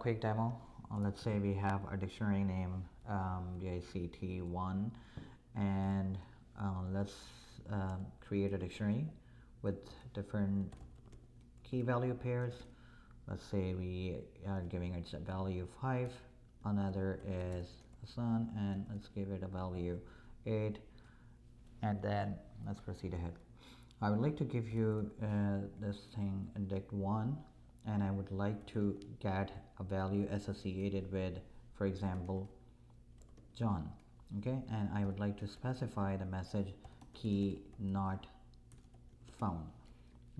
Quick demo. Let's say we have a dictionary name DICT1, and let's create a dictionary with different key value pairs. Let's say we are giving it a value 5, another is Hassan, and let's give it a value 8, and then let's proceed ahead. I would like to give you this thing dict1, and I would like to get a value associated with, for example, John. Okay, and I would like to specify the message key not found.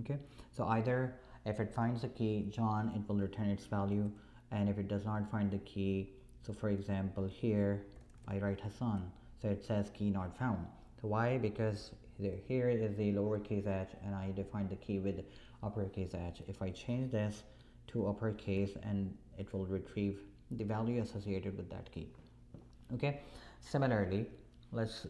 Okay, so either if it finds the key John, it will return its value, and if it does not find the key, so for example here I write Hassan, so it says key not found. So why? Because here is the lowercase h and I define the key with uppercase h. If I change this to uppercase, and it will retrieve the value associated with that key. Okay, similarly, let's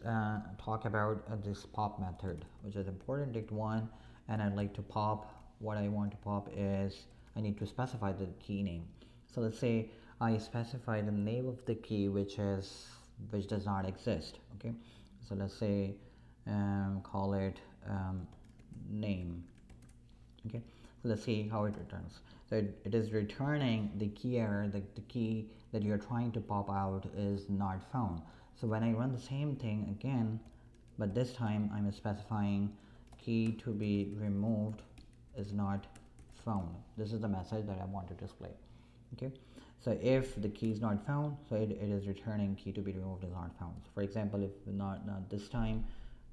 talk about this pop method, which is important dict1, and I'd like to pop. What I want to pop is I need to specify the key name. So let's say I specify the name of the key which does not exist. Okay, so let's say call it name. Okay, so let's see how it returns. So it is returning the key error. The key that you're trying to pop out is not found. So when I run the same thing again, but this time I'm specifying key to be removed is not found. This is the message that I want to display. Okay, so if the key is not found, so it is returning key to be removed is not found. So for example, if not this time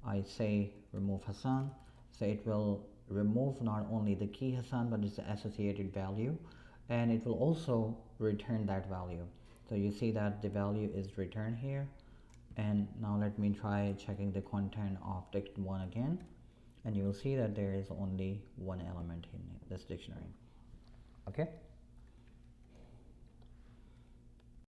I say remove Hassan, so it will remove not only the key Hassan but its associated value, and it will also return that value. So you see that the value is returned here. And now let me try checking the content of dict1 again, and you will see that there is only one element in this dictionary. Okay.